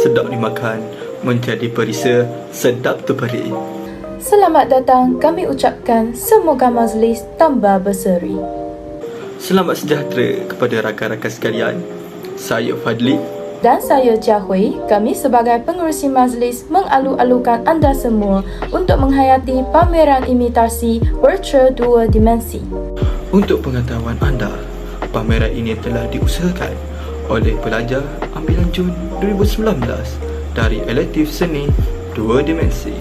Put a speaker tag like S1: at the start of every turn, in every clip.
S1: sedap dimakan, menjadi perisa sedap terperik.
S2: Selamat datang kami ucapkan semoga majlis tambah berseri.
S1: Selamat sejahtera kepada rakan-rakan sekalian. Saya Fadli
S2: Dan saya Jahui, kami sebagai pengerusi majlis mengalu-alukan anda semua untuk menghayati pameran imitasi virtual dua dimensi.
S1: Untuk pengetahuan anda, pameran ini telah diusahakan oleh pelajar ambilan Jun 2019 dari elektif seni dua dimensi.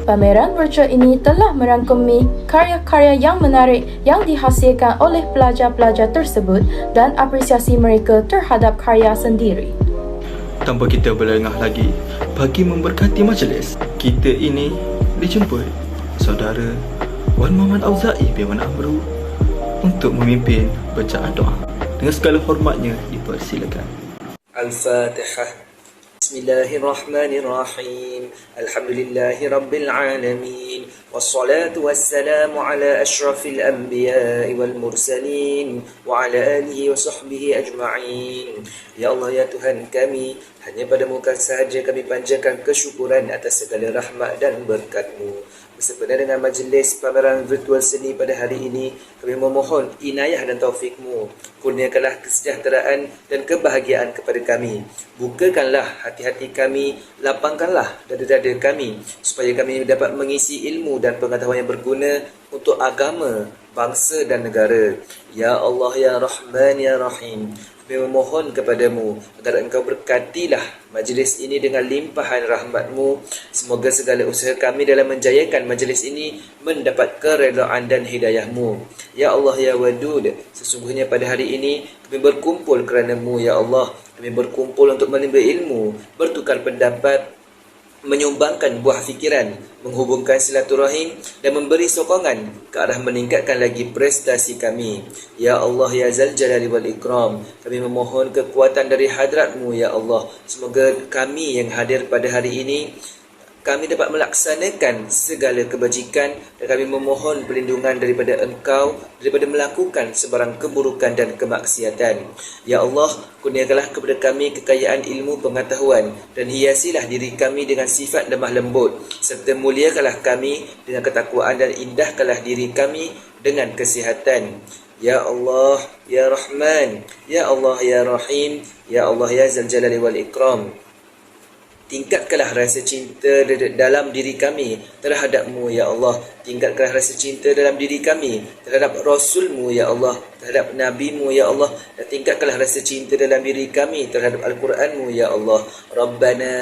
S2: Pameran virtual ini telah merangkumi karya-karya yang menarik yang dihasilkan oleh pelajar-pelajar tersebut dan apresiasi mereka terhadap karya sendiri.
S1: Tanpa kita berlengah lagi, bagi memberkati majlis, kita ini dijemput saudara Wan Muhammad Auza'i bin Wan Amru untuk memimpin bacaan doa. Dengan segala hormatnya dipersilakan.
S3: Al-Fatihah. Bismillahirrahmanirrahim. Alhamdulillahi Rabbil Alamin. Wassalatu wassalamu ala ashrafil anbiya'i wal mursalin wa ala alihi wa sahbihi ajma'in. Ya Allah, ya Tuhan kami, hanya padamu sahaja kami panjatkan kesyukuran atas segala rahmat dan berkat-Mu. Bersempena dengan majlis pameran virtual seni pada hari ini, kami memohon inayah dan taufik-Mu. Kurniakanlah kesejahteraan dan kebahagiaan kepada kami. Bukakanlah hati-hati kami, lapangkanlah dada-dada kami, supaya kami dapat mengisi ilmu dan pengetahuan yang berguna untuk agama, bangsa dan negara. Ya Allah, ya Rahman, ya Rahim, kami memohon kepadamu agar Engkau berkatilah majlis ini dengan limpahan rahmat-Mu. Semoga segala usaha kami dalam menjayakan majlis ini mendapat keredaan dan hidayah-Mu. Ya Allah, ya Wadud, sesungguhnya pada hari ini kami berkumpul kerana-Mu, ya Allah. Kami berkumpul untuk menimba ilmu, bertukar pendapat, menyumbangkan buah fikiran, menghubungkan silaturahim dan memberi sokongan ke arah meningkatkan lagi prestasi kami. Ya Allah, ya Zal Jalali wal Ikram, kami memohon kekuatan dari hadrat-Mu, ya Allah. Semoga kami yang hadir pada hari ini, kami dapat melaksanakan segala kebajikan, dan kami memohon perlindungan daripada Engkau daripada melakukan sebarang keburukan dan kemaksiatan. Ya Allah, kurniakanlah kepada kami kekayaan ilmu pengetahuan dan hiasilah diri kami dengan sifat lemah lembut, serta muliakanlah kami dengan ketakwaan dan indahkanlah diri kami dengan kesihatan. Ya Allah, ya Rahman, ya Allah, ya Rahim, ya Allah, ya Zal Jalali wal Ikram, tingkatkanlah rasa cinta dalam diri kami terhadap-Mu, ya Allah. Tingkatkanlah rasa cinta dalam diri kami terhadap Rasul-Mu, ya Allah, terhadap Nabi-Mu, ya Allah. Dan tingkatkanlah rasa cinta dalam diri kami terhadap Al-Quran-Mu, ya Allah. Rabbana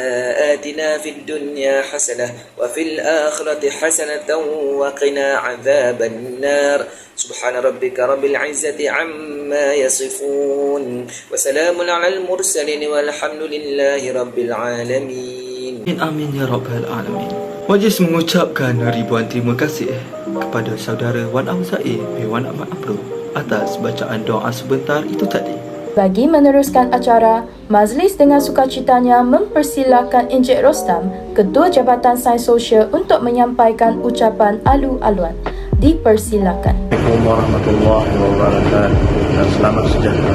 S3: atina fid dunya hasanah wa fil akhirati hasanatan wa qina azaban nar. Subhana rabbika rabbil izzati amma yasifun wa salamun alal mursalin walhamdulillahi rabbil alamin.
S1: Amin ya Rabbal Alamin. Majlis mengucapkan ribuan terima kasih kepada saudara Wan Auza'i bin Wan Amru atas bacaan doa sebentar itu tadi.
S2: Bagi meneruskan acara, majlis dengan sukacitanya mempersilakan Encik Rostam, Ketua Jabatan Sains Sosial, untuk menyampaikan ucapan alu-aluan. Dipersilakan.
S4: Assalamualaikum warahmatullahi wabarakatuh dan selamat sejahtera.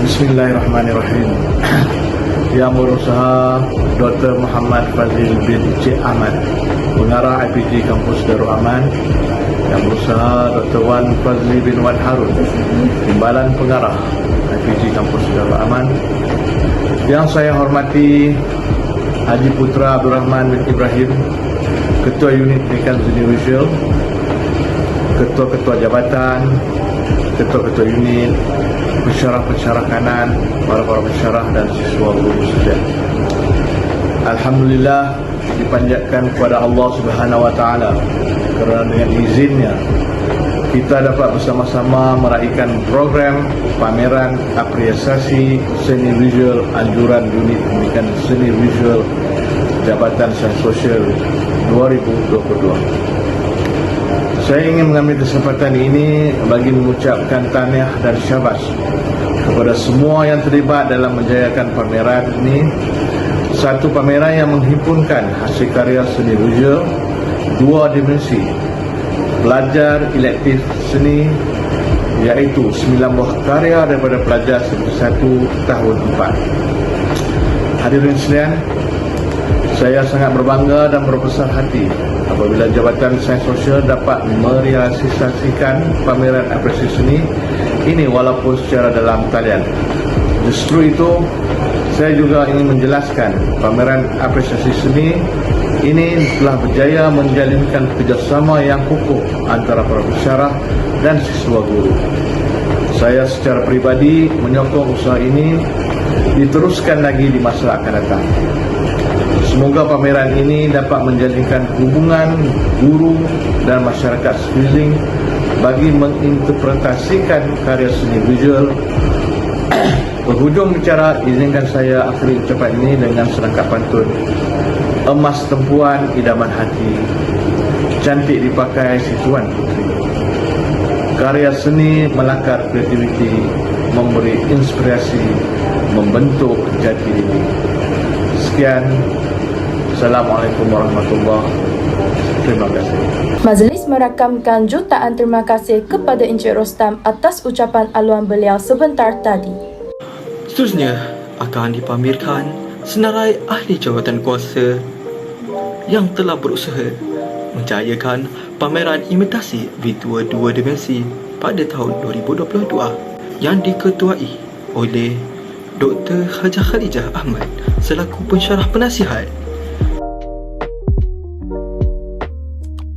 S4: Bismillahirrahmanirrahim. Yang berusaha Dr. Muhammad Fazil bin Cik Ahmad, Pengarah IPG Kampus Darul Aman. Yang berusaha Dr. Wan Fazli bin Wan Harun, Timbalan Pengarah IPG Kampus Darul Aman. Yang saya hormati Haji Putra Abdul Rahman bin Ibrahim, Ketua Unit Pendidikan Seni Visual, Ketua-ketua jabatan, Ketua-ketua unit, pensyarah-pensyarah kanan, para pensyarah dan siswa guru saja. Alhamdulillah, dipanjatkan kepada Allah Subhanahu wa taala kerana dengan izinnya kita dapat bersama-sama meraihkan program pameran apresiasi seni visual anjuran unit pendidikan seni visual Jabatan Sains Sosial 2022. Saya ingin mengambil kesempatan ini bagi mengucapkan tahniah dan syabas kepada semua yang terlibat dalam menjayakan pameran ini. Satu pameran yang menghimpunkan hasil karya seni visual dua dimensi, pelajar elektif seni, iaitu 9 buah karya daripada pelajar satu tahun 4. Hadirin sekalian, saya sangat berbangga dan berbesar hati apabila Jabatan Sains Sosial dapat merealisasikan pameran apresiasi ini walaupun secara dalam talian. Justru itu, saya juga ingin menjelaskan pameran apresiasi seni ini telah berjaya menjalinkan kerjasama yang kukuh antara para pensyarah dan siswa guru. Saya secara pribadi menyokong usaha ini diteruskan lagi di masa akan datang. Semoga pameran ini dapat menjalinkan hubungan guru dan masyarakat sekeliling bagi menginterpretasikan karya seni visual. Berhujung bicara, izinkan saya akhiri ucapan ini dengan serangkap pantun. Emas tempuan idaman hati, cantik dipakai si tuan putri. Karya seni melakar kreativiti, memberi inspirasi, membentuk jati diri. Sekian. Assalamualaikum warahmatullahi wabarakatuh. Terima kasih.
S2: Majlis merakamkan jutaan terima kasih kepada Encik Rostam atas ucapan aluan beliau sebentar tadi.
S1: Seterusnya akan dipamerkan senarai ahli jawatan kuasa yang telah berusaha menjayakan pameran imitasi virtual 2 dimensi pada tahun 2022 yang diketuai oleh Dr. Hajah Khalijah Ahmad selaku pensyarah penasihat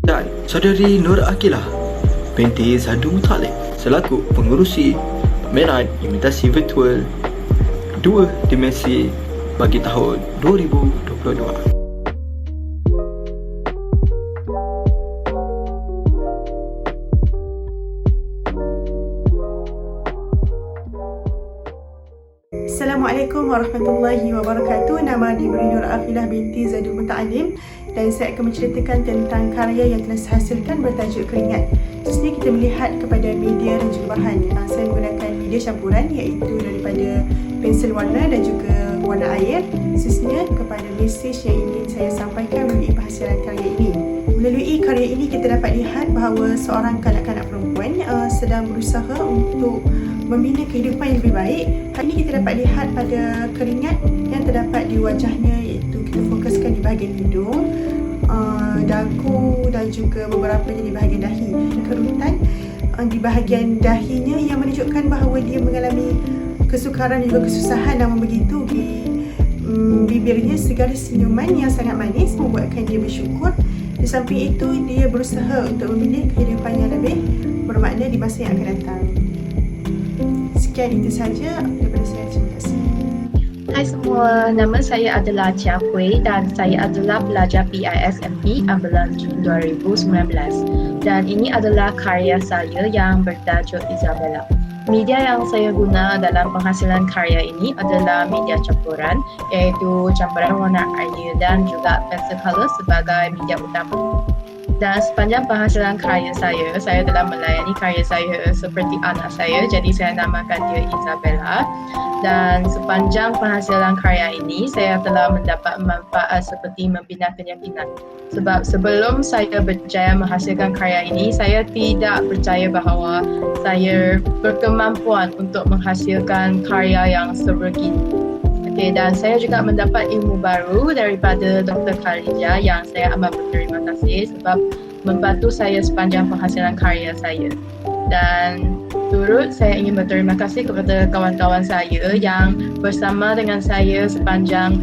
S1: dan Saudari Nur Akilah binti Zadu Muttalib selaku pengurusi pameran imitasi virtual 2 dimensi bagi tahun 2022.
S5: Assalamualaikum warahmatullahi wabarakatuh. Nama diberi Nur Akilah binti Zadul Muta'alim dan saya akan menceritakan tentang karya yang telah saya hasilkan bertajuk Keringat. Di sini kita melihat kepada media dan juga bahan. Saya menggunakan media campuran iaitu daripada pensel warna dan juga warna air, khususnya kepada mesej yang ingin saya sampaikan melalui penghasilan karya ini. Melalui karya ini kita dapat lihat bahawa seorang kanak-kanak perempuan sedang berusaha untuk membina kehidupan yang lebih baik. Hal ini kita dapat lihat pada keringat yang terdapat di wajahnya, iaitu kita fokuskan di bahagian hidung, dagu dan juga beberapa di bahagian dahi. Kerutan di bahagian dahinya yang menunjukkan bahawa dia mengalami kesukaran dan juga kesusahan, namun begitu di bibirnya segala senyuman yang sangat manis membuatkan dia bersyukur. Di samping itu, dia berusaha untuk membina kehidupan yang lebih bermakna di masa yang akan datang. Sekian itu saja daripada saya. Terima kasih.
S6: Hai semua, nama saya adalah Chia Hui dan saya adalah pelajar PISMP ambilan Jun 2019. Dan ini adalah karya saya yang bertajuk Isabella. Media yang saya guna dalam penghasilan karya ini adalah media campuran, iaitu campuran warna air dan juga pensel color sebagai media utama. Dan sepanjang penghasilan karya saya telah melayani karya saya seperti anak saya, jadi saya namakan dia Isabella. Dan sepanjang penghasilan karya ini, saya telah mendapat manfaat seperti membina keyakinan. Sebab sebelum saya berjaya menghasilkan karya ini, saya tidak percaya bahawa saya berkemampuan untuk menghasilkan karya yang sebegini. Okay, dan saya juga mendapat ilmu baru daripada Dr. Khalijah yang saya amat berterima kasih sebab membantu saya sepanjang penghasilan karya saya. Dan turut saya ingin berterima kasih kepada kawan-kawan saya yang bersama dengan saya sepanjang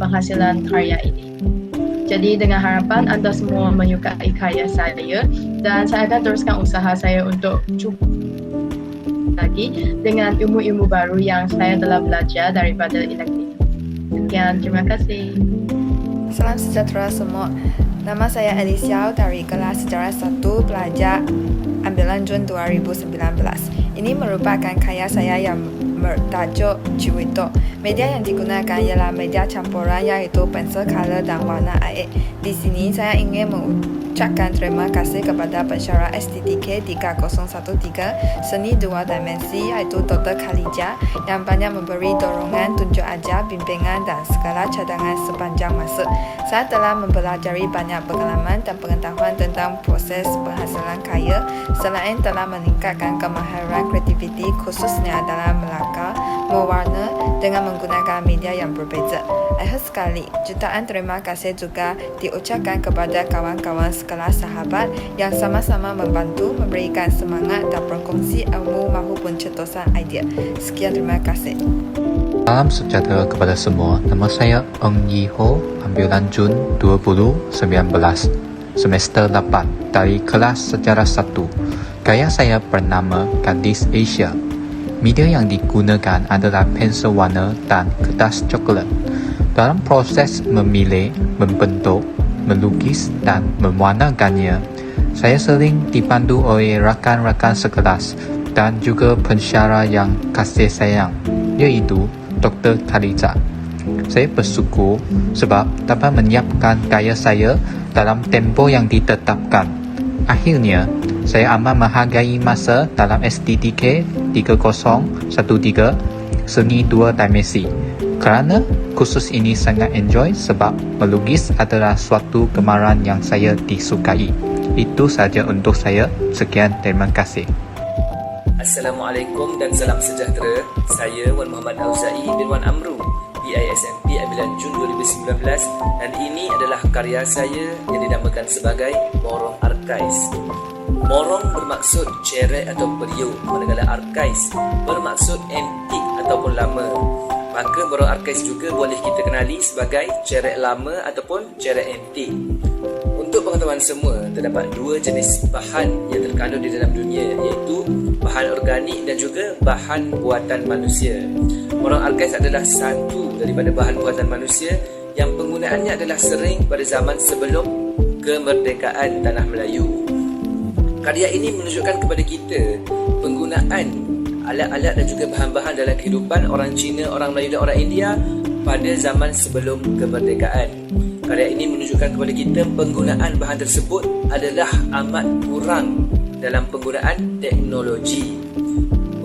S6: penghasilan karya ini. Jadi dengan harapan anda semua menyukai karya saya dan saya akan teruskan usaha saya untuk cuba lagi dengan ilmu-ilmu baru yang saya telah belajar daripada elektrik. Sekian, terima kasih.
S7: Salam sejahtera semua. Nama saya Alicia dari kelas Sejarah 1 pelajar ambilan Jun 2019. Ini merupakan karya saya yang bertajuk Ciwito. Media yang digunakan ialah media campuran iaitu pensel color dan warna air. Di sini saya ingin mengucapkan terima kasih kepada pensyarah STTK 3013 Seni 2 Dimensi iaitu Dr. Khalijah yang banyak memberi dorongan, tunjuk ajar, bimbingan dan segala cadangan sepanjang masa. Saya telah mempelajari banyak pengalaman dan pengetahuan tentang proses penghasilan karya selain telah meningkatkan kemahiran kreativiti khususnya dalam melakar, mewarna dengan menggunakan media yang berbeza. Akhir sekali, jutaan terima kasih juga diucapkan kepada kawan-kawan sekelas sahabat yang sama-sama membantu, memberikan semangat dan berkongsi ilmu maupun cetusan idea. Sekian, terima kasih.
S8: Salam sejahtera kepada semua. Nama saya Eng Yi Ho, ambilan Jun 2019, semester 8 dari kelas Sejarah 1. Gaya saya bernama Gadis Asia. Media yang digunakan adalah pensel warna dan kertas coklat. Dalam proses memilih, membentuk, melukis dan mewarnakannya, saya sering dipandu oleh rakan-rakan sekelas dan juga pensyarah yang kasih sayang, iaitu Dr. Khadijah. Saya bersyukur sebab dapat menyiapkan gaya saya dalam tempoh yang ditetapkan. Akhirnya, saya amat menghargai masa dalam STTK 3013 seni 2 dimensi. Kerana kursus ini sangat enjoy sebab melukis adalah suatu gemaran yang saya disukai. Itu saja untuk saya. Sekian, terima kasih.
S3: Assalamualaikum dan salam sejahtera. Saya Wan Muhammad Auza'i bin Wan Amru, PISMP ambilan Jun 2019, dan ini adalah karya saya yang dinamakan sebagai Morong Arkais. Morong bermaksud cerek atau periuk, manakala arkais bermaksud antik ataupun lama. Maka Morong Arkais juga boleh kita kenali sebagai cerek lama ataupun cerek antik. Untuk pengetahuan semua, terdapat dua jenis bahan yang terkandung di dalam dunia, iaitu bahan organik dan juga bahan buatan manusia. Morong Arkais adalah satu daripada bahan buatan manusia yang penggunaannya adalah sering pada zaman sebelum kemerdekaan Tanah Melayu. Karya ini menunjukkan kepada kita penggunaan alat-alat dan juga bahan-bahan dalam kehidupan orang Cina, orang Melayu dan orang India pada zaman sebelum kemerdekaan. Karya ini menunjukkan kepada kita penggunaan bahan tersebut adalah amat kurang dalam penggunaan teknologi.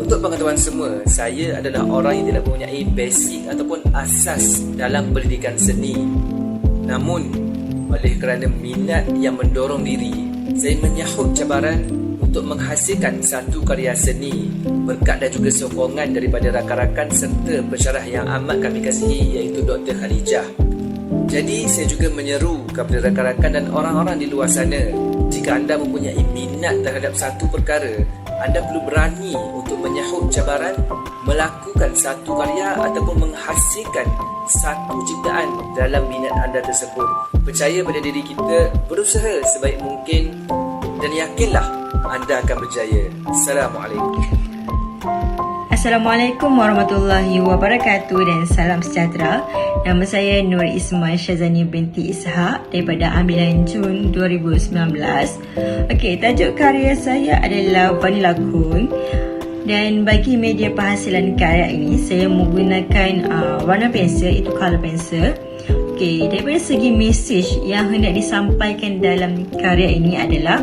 S3: Untuk pengetahuan semua, saya adalah orang yang tidak mempunyai basic ataupun asas dalam pendidikan seni. Namun, oleh kerana minat yang mendorong diri, saya menyahut cabaran untuk menghasilkan satu karya seni berkat dan juga sokongan daripada rakan-rakan serta pensyarah yang amat kami kasihi, iaitu Dr. Khadijah. Jadi saya juga menyeru kepada rakan-rakan dan orang-orang di luar sana, jika anda mempunyai minat terhadap satu perkara, anda perlu berani untuk menyahut cabaran, melakukan satu karya ataupun menghasilkan satu ciptaan dalam minat anda tersebut. Percaya pada diri kita, berusaha sebaik mungkin dan yakinlah anda akan berjaya. Assalamualaikum.
S9: Assalamualaikum warahmatullahi wabarakatuh dan salam sejahtera. Nama saya Nur Ismail Syazani binti Ishaq daripada ambilan Jun 2019. Okey, tajuk karya saya adalah Vanilla Cone. Dan bagi media penghasilan karya ini, saya menggunakan warna pensel, itu color pencil. Okey, daripada segi mesej yang hendak disampaikan dalam karya ini adalah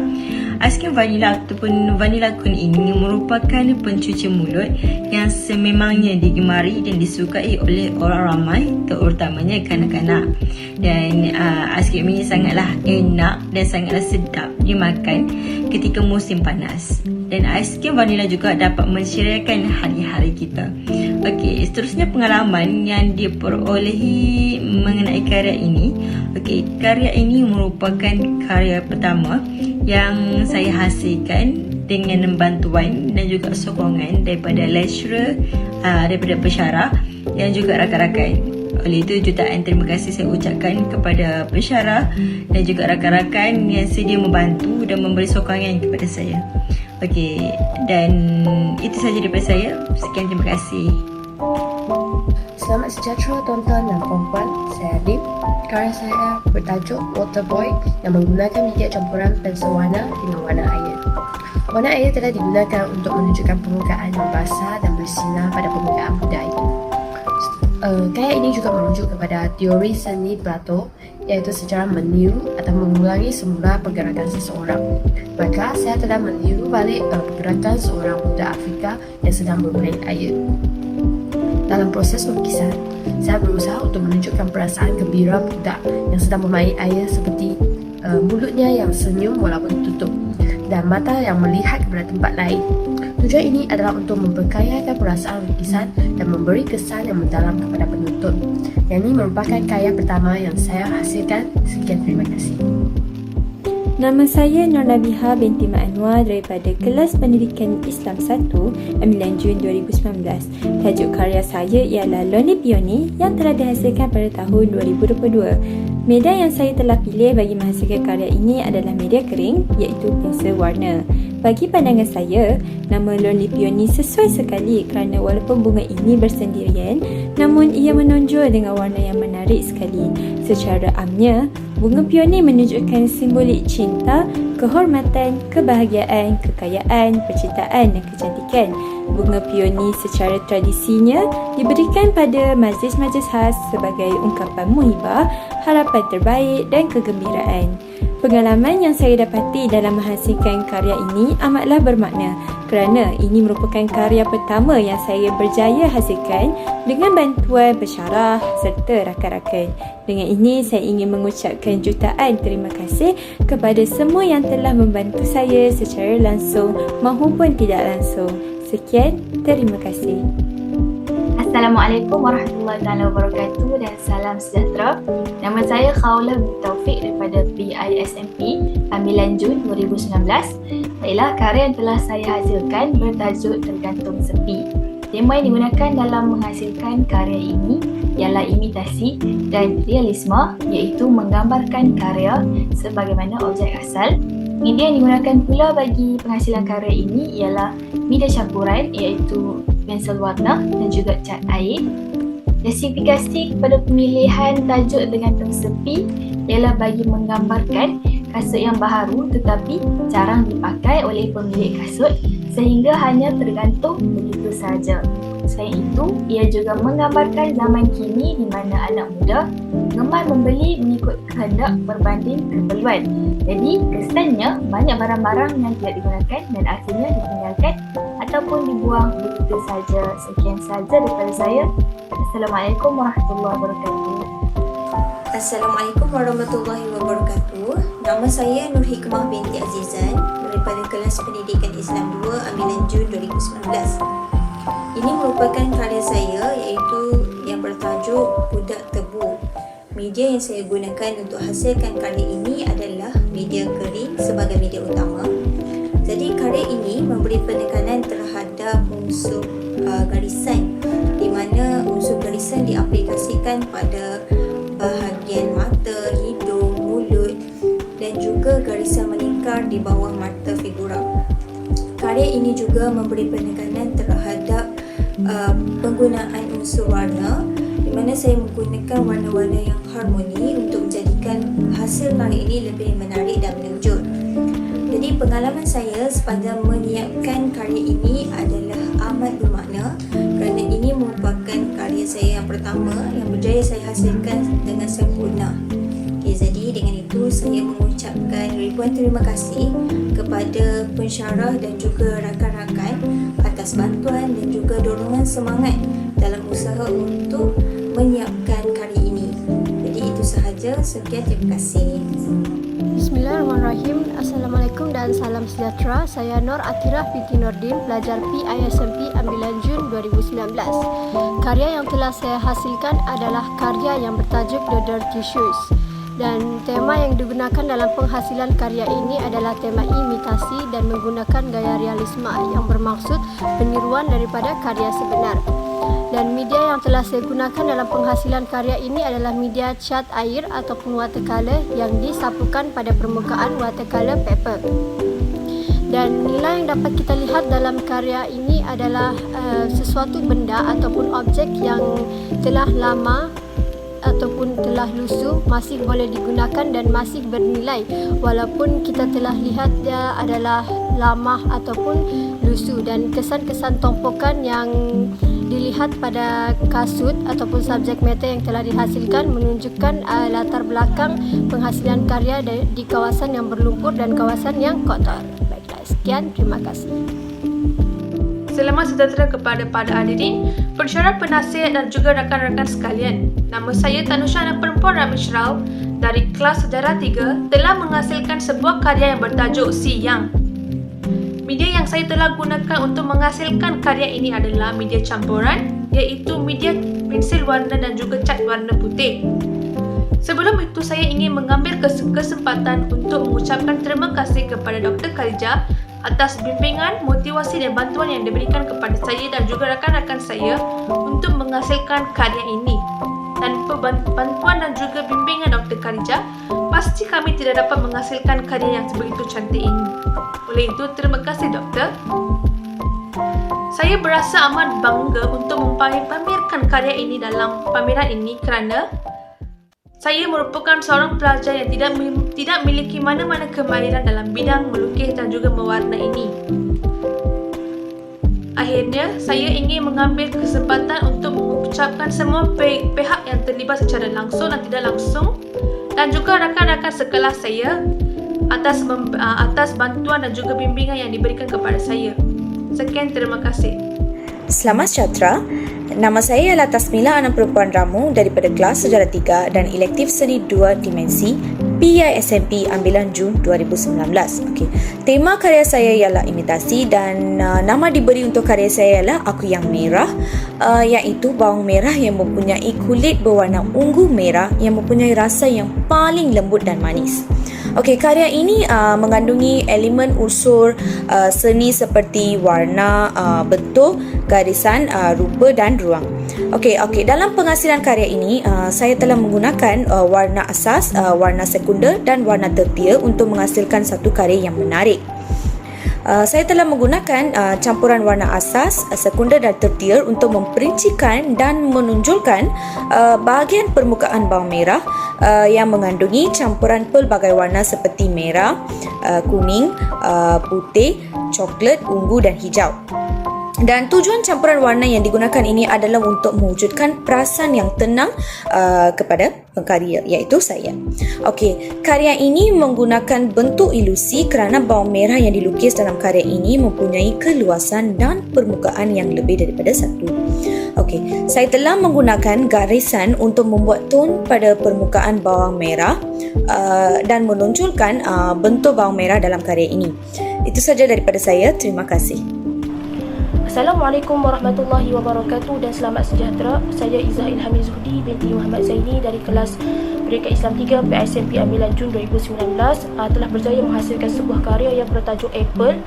S9: aiskrim vanila ataupun vanilla cone ini merupakan pencuci mulut yang sememangnya digemari dan disukai oleh orang ramai, terutamanya kanak-kanak. Dan aiskrim ini sangatlah enak dan sangatlah sedap dimakan ketika musim panas. Dan aiskrim vanila juga dapat menceriakan hari-hari kita. Okey, seterusnya pengalaman yang diperolehi mengenai karya ini. Okey, karya ini merupakan karya pertama yang saya hasilkan dengan bantuan dan juga sokongan daripada lecturer, daripada pensyarah dan juga rakan-rakan. Oleh itu, jutaan terima kasih saya ucapkan kepada pensyarah dan juga rakan-rakan yang sedia membantu dan memberi sokongan kepada saya. Okey, dan itu sahaja daripada saya. Sekian, terima kasih.
S10: Selamat sejahtera tuan-tuan dan puan-puan, saya Adib. Karya saya bertajuk Waterboy yang menggunakan media campuran pensel warna dengan warna air. Warna air telah digunakan untuk menunjukkan permukaan yang basah dan bersinar pada permukaan budaya. Karya ini juga merujuk kepada teori seni Plato, iaitu sejarah meniru atau mengulangi semula pergerakan seseorang. Maka saya telah meniru balik pergerakan seorang budak Afrika yang sedang bermain air. Dalam proses lukisan, saya berusaha untuk menunjukkan perasaan gembira budak yang sedang bermain air seperti mulutnya yang senyum walaupun tutup. dan mata yang melihat kepada tempat lain. Tujuan ini adalah untuk memperkayakan perasaan lukisan dan memberi kesan yang mendalam kepada penonton. Yang ini merupakan karya pertama yang saya hasilkan. Sekian, terima kasih.
S11: Nama saya Nur Nabiha binti Mak Anwar daripada Kelas Pendidikan Islam 1, 9 Jun 2019. Tajuk karya saya ialah Lonely Peony yang telah dihasilkan pada tahun 2022. Media yang saya telah pilih bagi menghasilkan karya ini adalah media kering, iaitu pensel warna. Bagi pandangan saya, nama Lonely Peony sesuai sekali kerana walaupun bunga ini bersendirian, namun ia menonjol dengan warna yang menarik sekali. Secara amnya, bunga peony menunjukkan simbolik cinta, kehormatan, kebahagiaan, kekayaan, percintaan dan kecantikan. Bunga peony secara tradisinya diberikan pada majlis-majlis khas sebagai ungkapan muhibah, harapan terbaik dan kegembiraan. Pengalaman yang saya dapati dalam menghasilkan karya ini amatlah bermakna kerana ini merupakan karya pertama yang saya berjaya hasilkan dengan bantuan pensyarah serta rakan-rakan. Dengan ini, saya ingin mengucapkan jutaan terima kasih kepada semua yang telah membantu saya secara langsung maupun tidak langsung. Sekian, terima kasih.
S12: Assalamualaikum warahmatullahi wabarakatuh dan salam sejahtera. Nama saya Khawla binti Taufik daripada PISMP 9 Jun 2019. Baiklah, karya yang telah saya hasilkan bertajuk Tergantung Sepi. Tema yang digunakan dalam menghasilkan karya ini ialah imitasi dan realisme, iaitu menggambarkan karya sebagaimana objek asal. Media yang digunakan pula bagi penghasilan karya ini ialah media campuran, iaitu pensel warna dan juga cat air. Spesifikasi kepada pemilihan tajuk Tergantung Sepi ialah bagi menggambarkan kasut yang baharu tetapi jarang dipakai oleh pemilik kasut sehingga hanya tergantung begitu sahaja. Selain itu, ia juga menggambarkan zaman kini di mana anak muda gemar membeli mengikut kehendak berbanding keperluan. Jadi, kesannya banyak barang-barang yang tidak digunakan dan akhirnya ditinggalkan ataupun dibuang begitu saja. Sekian saja daripada saya. Assalamualaikum warahmatullahi wabarakatuh.
S13: Assalamualaikum warahmatullahi wabarakatuh. Nama saya Nur Hikmah binti Azizan daripada Kelas Pendidikan Islam 2, 9 Jun 2019. Ini merupakan karya saya iaitu yang bertajuk Budak Tebu. Media yang saya gunakan untuk hasilkan karya ini adalah media kering sebagai media utama. Jadi karya ini memberi penekanan terhadap unsur garisan di mana unsur garisan diaplikasikan pada bahagian mata, hidung, mulut dan juga garisan melingkar di bawah mata figura. Karya ini juga memberi penekanan terhadap penggunaan unsur warna di mana saya menggunakan warna-warna yang harmoni untuk menjadikan hasil karya ini lebih menarik dan menonjol. Jadi pengalaman saya sepanjang menyiapkan karya ini adalah amat bermakna kerana ini merupakan karya saya yang pertama yang berjaya saya hasilkan dengan sempurna. Jadi dengan itu saya mengucapkan ribuan terima kasih kepada pensyarah dan juga rakan-rakan atas bantuan dan juga dorongan semangat dalam usaha untuk menyiapkan karya ini. Jadi itu sahaja. Sekian, terima kasih.
S14: Bismillahirrahmanirrahim. Assalamualaikum dan salam sejahtera. Saya Nur Atirah binti Nordin, pelajar PISMP 9 Jun 2019. Karya yang telah saya hasilkan adalah karya yang bertajuk The Dirty Shoes. Dan tema yang digunakan dalam penghasilan karya ini adalah tema imitasi dan menggunakan gaya realisme yang bermaksud peniruan daripada karya sebenar. Dan media yang telah saya gunakan dalam penghasilan karya ini adalah media cat air ataupun watercolor yang disapukan pada permukaan watercolor paper. Dan nilai yang dapat kita lihat dalam karya ini adalah sesuatu benda ataupun objek yang telah lama ataupun telah lusuh masih boleh digunakan dan masih bernilai walaupun kita telah lihat dia adalah lama ataupun lusuh. Dan kesan-kesan tompokan yang dilihat pada kasut ataupun subjek matter yang telah dihasilkan menunjukkan latar belakang penghasilan karya di kawasan yang berlumpur dan kawasan yang kotor. Baiklah, sekian, terima kasih.
S15: Selamat sejahtera kepada para hadirin, pensyarah, penasihat dan juga rakan-rakan sekalian. Nama saya Tanusha anak perempuan Ramesh Rao dari kelas Sejarah 3 telah menghasilkan sebuah karya yang bertajuk Si Yang. Media yang saya telah gunakan untuk menghasilkan karya ini adalah media campuran, iaitu media pensil warna dan juga cat warna putih. Sebelum itu, saya ingin mengambil kesempatan untuk mengucapkan terima kasih kepada Dr. Khalijah atas bimbingan, motivasi dan bantuan yang diberikan kepada saya dan juga rakan-rakan saya untuk menghasilkan karya ini. Tanpa bantuan dan juga bimbingan Dr. Khalijah, pasti kami tidak dapat menghasilkan karya yang begitu cantik ini. Oleh itu, terima kasih Doktor. Saya berasa amat bangga untuk mempamerkan karya ini dalam pameran ini kerana saya merupakan seorang pelajar yang tidak memiliki mana-mana kemahiran dalam bidang melukis dan juga mewarna ini. Akhirnya, saya ingin mengambil kesempatan untuk mengucapkan semua pihak yang terlibat secara langsung dan tidak langsung dan juga rakan-rakan sekelas saya atas bantuan dan juga bimbingan yang diberikan kepada saya. Sekian, terima kasih.
S16: Selamat sejahtera. Nama saya ialah Tasmila, anak perempuan Ramu daripada kelas Sejarah 3 dan elektif Seni 2 Dimensi PISMP ambilan Jun 2019. Okey. Tema karya saya ialah imitasi dan nama diberi untuk karya saya ialah Aku Yang Merah, iaitu bawang merah yang mempunyai kulit berwarna ungu merah yang mempunyai rasa yang paling lembut dan manis. Okey, karya ini mengandungi elemen unsur seni seperti warna, bentuk, garisan, rupa dan ruang. Okey, dalam penghasilan karya ini saya telah menggunakan warna asas, warna sekunder dan warna tertier untuk menghasilkan satu karya yang menarik. Saya telah menggunakan campuran warna asas, sekunder dan tertier untuk memperincikan dan menonjolkan bahagian permukaan bawang merah yang mengandungi campuran pelbagai warna seperti merah, kuning, putih, coklat, ungu dan hijau. Dan tujuan campuran warna yang digunakan ini adalah untuk mewujudkan perasaan yang tenang kepada pengkarya, iaitu saya. Okey, karya ini menggunakan bentuk ilusi kerana bawang merah yang dilukis dalam karya ini mempunyai keluasan dan permukaan yang lebih daripada satu. Okey, saya telah menggunakan garisan untuk membuat tone pada permukaan bawang merah dan menonjolkan bentuk bawang merah dalam karya ini. Itu saja daripada saya. Terima kasih.
S17: Assalamualaikum warahmatullahi wabarakatuh dan selamat sejahtera. Saya Izzah Ilhami Zuhdi binti Muhammad Zaini dari kelas Pendidikan Islam 3 PISMP ambilan Jun 2019 telah berjaya menghasilkan sebuah karya yang bertajuk Apple.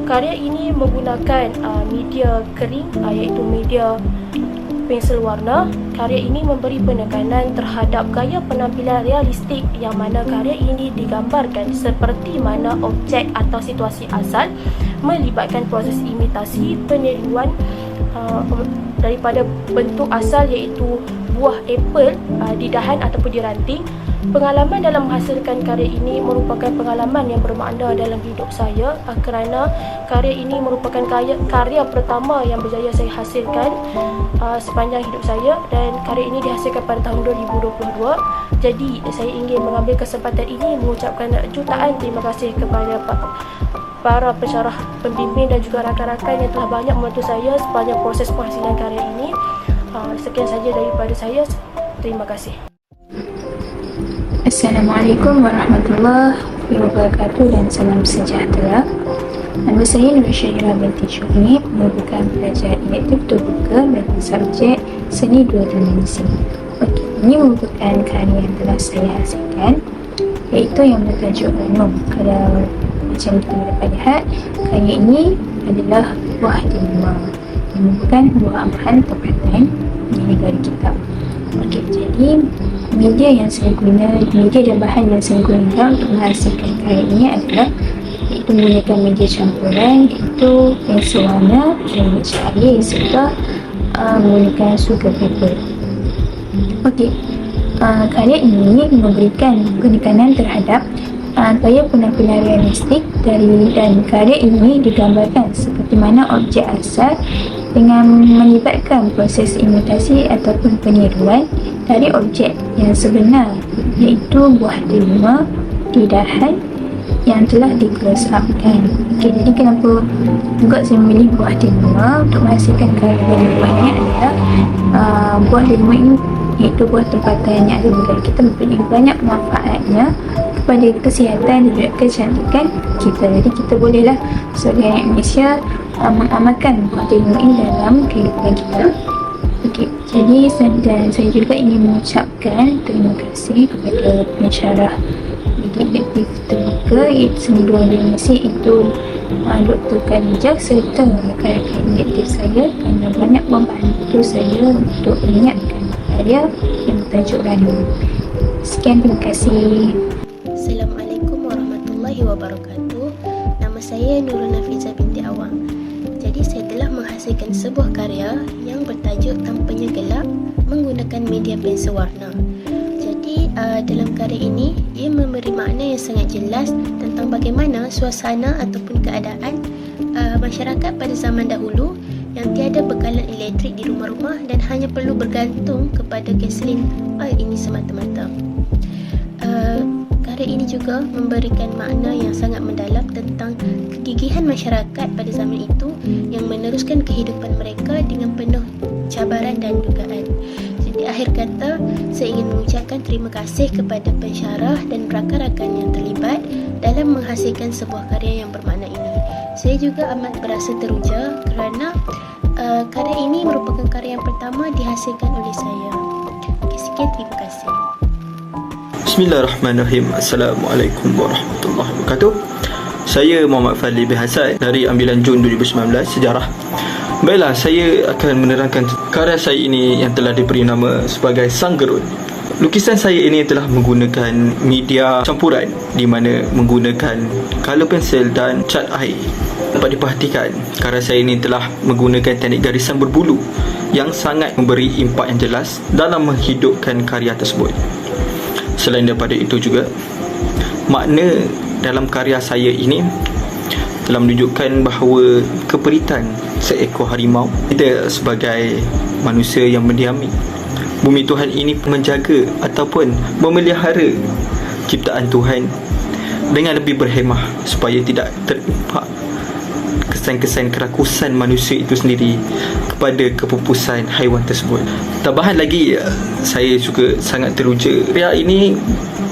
S17: Karya ini menggunakan media kering iaitu media pensel warna. Karya ini memberi penekanan terhadap gaya penampilan realistik yang mana karya ini digambarkan seperti mana objek atau situasi asal melibatkan proses imitasi peniruan daripada bentuk asal iaitu buah apple di dahan ataupun di ranting. Pengalaman dalam menghasilkan karya ini merupakan pengalaman yang bermakna dalam hidup saya kerana karya ini merupakan karya pertama yang berjaya saya hasilkan sepanjang hidup saya dan karya ini dihasilkan pada tahun 2022. Jadi saya ingin mengambil kesempatan ini mengucapkan jutaan terima kasih kepada para pensyarah, pembimbing dan juga rakan-rakan yang telah banyak membantu saya sepanjang proses penghasilan karya ini. Sekian saja daripada saya. Terima kasih.
S18: Assalamualaikum warahmatullahi wabarakatuh dan salam sejahtera. Nama saya Nur Syahira binti Syuaib, merupakan pelajar elektif terbuka dalam subjek Seni 2 Dimensi. Okey, ini merupakan karya yang telah saya hasilkan iaitu yang bertajuk Renung. Kalau macam kita dapat lihat, karya ini adalah buah delima yang merupakan buah amaran tempatan di negara kita. Okey, jadi media dan bahan yang saya guna untuk menghasilkan karya ini adalah iaitu menggunakan media campuran iaitu pensel warna, pensil air serta menggunakan sugar paper. Okey, karya ini memberikan penekanan terhadap gaya penampilan realistik dan karya ini digambarkan seperti mana objek asal dengan melibatkan proses imitasi ataupun peniruan dari objek yang sebenar iaitu buah delima di dahan yang telah di close up kan. Okay, jadi kenapa juga saya memilih buah delima untuk menghasilkan karya yang banyak adalah buah delima ini iaitu buah tempatan yang ada di negara kita mempunyai banyak manfaatnya kepada kesihatan dan juga kecantikan kita. Jadi kita bolehlah sebagai rakyat Malaysia mengamalkan konten ini dalam kehidupan kita. Okey, jadi saya juga ingin mengucapkan terima kasih kepada pensyarah media aktif terbuka iaitu Seni Dua Dimensi itu Dr. Khadijah serta rakan-rakan aktif saya kerana banyak membantu saya untuk menyiapkan karya yang bertajuk Rana. Sekian, terima kasih.
S14: Assalamualaikum warahmatullahi wabarakatuh. Nama saya Nurul Nafizah binti Awang. Jadi saya telah menghasilkan sebuah karya yang bertajuk Tampaknya Gelap menggunakan media pensel warna. Jadi dalam karya ini ia memberi makna yang sangat jelas tentang bagaimana suasana ataupun keadaan masyarakat pada zaman dahulu yang tiada bekalan elektrik di rumah-rumah dan hanya perlu bergantung kepada gasolin oil ini semata-mata. Karya ini juga memberikan makna yang sangat mendalam tentang kegigihan masyarakat pada zaman itu yang meneruskan kehidupan mereka dengan penuh cabaran dan dugaan. Jadi akhir kata, saya ingin mengucapkan terima kasih kepada pensyarah dan rakan-rakan yang terlibat dalam menghasilkan sebuah karya yang bermakna ini. Saya juga amat berasa teruja kerana karya ini merupakan karya yang pertama dihasilkan oleh saya. Sekian, terima kasih.
S1: Bismillahirrahmanirrahim. Assalamualaikum warahmatullahi wabarakatuh. Saya Muhammad Fadli bin Hasan dari Ambilan Jun 2019 Sejarah. Baiklah, saya akan menerangkan karya saya ini yang telah diberi nama sebagai Sang Gerun. Lukisan saya ini telah menggunakan media campuran di mana menggunakan color pensel dan cat air. Dapat diperhatikan, karya saya ini telah menggunakan teknik garisan berbulu yang sangat memberi impak yang jelas dalam menghidupkan karya tersebut. Selain daripada itu juga, makna dalam karya saya ini telah menunjukkan bahawa keperitan seekor harimau. Kita sebagai manusia yang mendiami bumi Tuhan ini menjaga ataupun memelihara ciptaan Tuhan dengan lebih berhemah supaya tidak terimpak kesan-kesan kerakusan manusia itu sendiri kepada kepupusan haiwan tersebut. Tambahan lagi, saya juga sangat teruja. Karya ini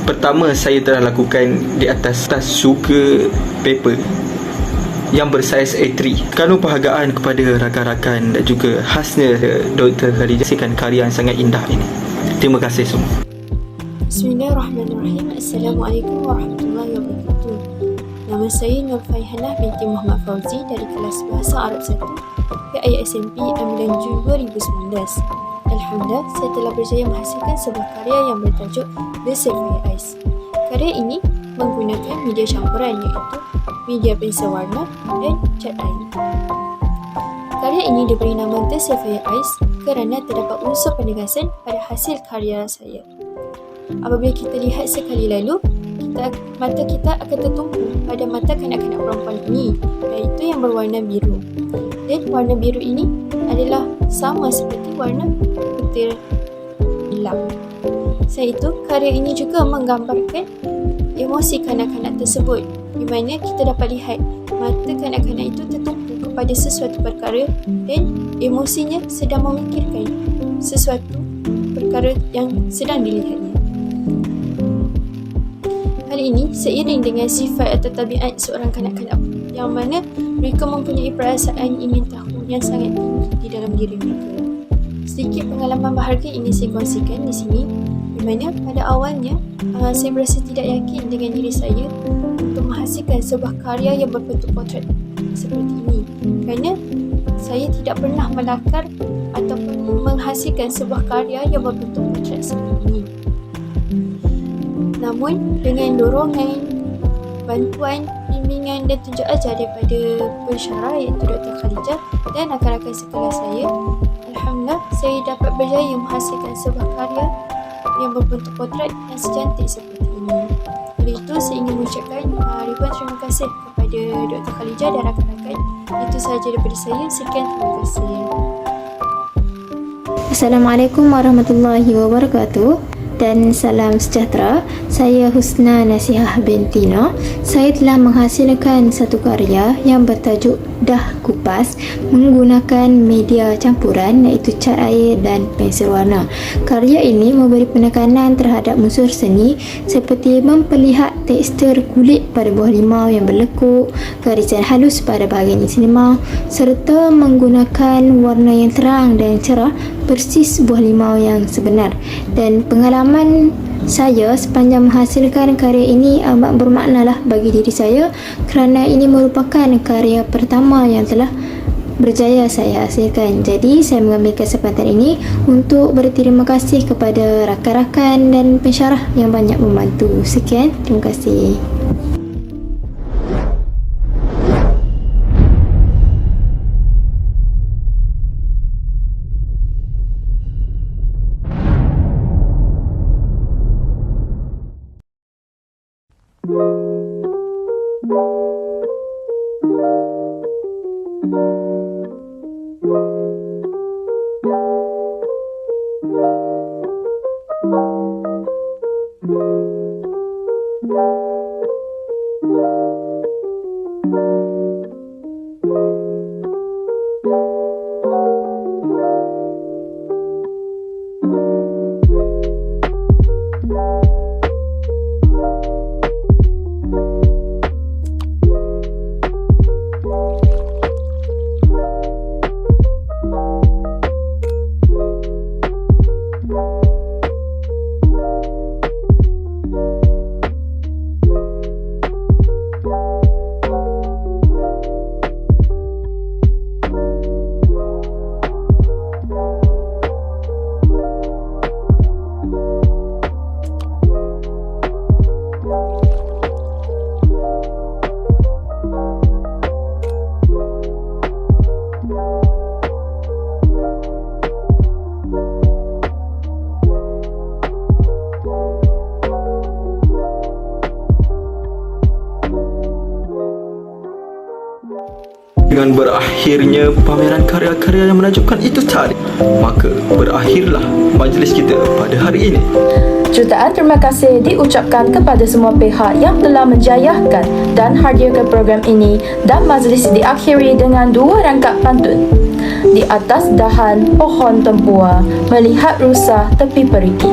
S1: pertama saya telah lakukan di atas sugar paper yang bersaiz A3. Kerana penghargaan kepada rakan-rakan dan juga khasnya Dr. Khadijah karya yang sangat indah ini. Terima kasih semua.
S19: Bismillahirrahmanirrahim. Assalamualaikum warahmatullahi wabarakatuh. Nama saya Nur Faihanah binti Muhammad Fauzi dari kelas Bahasa Arab 1 PISMP Ambilan Jun 2019. Alhamdulillah, saya telah berjaya menghasilkan sebuah karya yang bertajuk The Sapphire Eyes. Karya ini menggunakan media campuran iaitu media pensel warna dan cat air. Karya ini diberi nama The Sapphire Eyes kerana terdapat unsur penegasan pada hasil karya saya. Apabila kita lihat sekali lalu, mata kita akan tertumpu pada mata kanak-kanak perempuan ini, iaitu yang berwarna biru. Dan warna biru ini adalah sama seperti warna putih gelap. Selain itu, karya ini juga menggambarkan emosi kanak-kanak tersebut, di mana kita dapat lihat mata kanak-kanak itu tertumpu kepada sesuatu perkara dan emosinya sedang memikirkan sesuatu perkara yang sedang dilihatnya. Hal ini seiring dengan sifat atau tabiat seorang kanak-kanak yang mana mereka mempunyai perasaan ingin tahu yang sangat tinggi di dalam diri mereka. Sedikit pengalaman berharga ini saya kongsikan di sini, di mana pada awalnya saya berasa tidak yakin dengan diri saya untuk menghasilkan sebuah karya yang berbentuk potret seperti ini, kerana saya tidak pernah melakar ataupun menghasilkan sebuah karya yang berbentuk potret seperti ini. Namun dengan dorongan, bantuan, bimbingan dan tunjuk ajar daripada pensyarah iaitu Dr. Khadijah dan rakan-rakan sekelas saya, Alhamdulillah saya dapat berjaya menghasilkan sebuah karya yang berbentuk potret yang secantik seperti ini. Oleh itu saya ingin mengucapkan ribuan terima kasih kepada Dr. Khadijah dan rakan-rakan. Itu sahaja daripada saya. Sekian, terima kasih.
S18: Assalamualaikum warahmatullahi wabarakatuh.
S14: dan salam sejahtera. Saya Husna Nasihah binti Noh. Saya telah menghasilkan satu karya yang bertajuk Dah Kupas menggunakan media campuran iaitu cat air dan pensel warna. Karya ini memberi penekanan terhadap unsur seni seperti memperlihat tekstur kulit pada buah limau yang berlekuk, garisan halus pada bahagian isi limau serta menggunakan warna yang terang dan cerah persis buah limau yang sebenar. Dan pengalaman saya sepanjang menghasilkan karya ini amat bermaknalah bagi diri saya kerana ini merupakan karya pertama yang telah berjaya saya hasilkan. Jadi saya mengambil kesempatan ini untuk berterima kasih kepada rakan-rakan dan pensyarah yang banyak membantu. Sekian, terima kasih.
S1: Dengan berakhirnya pameran karya-karya yang menakjubkan itu tadi, maka berakhirlah majlis kita pada hari ini.
S2: Jutaan terima kasih diucapkan kepada semua pihak yang telah menjayahkan dan hadirkan program ini, dan majlis diakhiri dengan dua rangkap pantun. Di atas dahan pohon tempua, melihat rusa tepi perigi.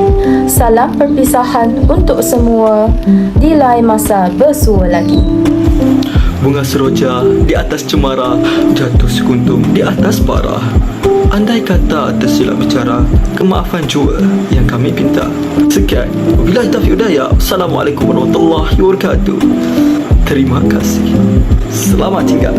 S2: Salam perpisahan untuk semua, di lain masa bersua lagi.
S1: Bunga seroja di atas cemara, jatuh sekuntum di atas parah. Andai kata tersilap bicara, kemaafan jua yang kami pinta. Sekian, wabillahi taufiq hidayah. Assalamualaikum warahmatullahi wabarakatuh. Terima kasih. Selamat tinggal.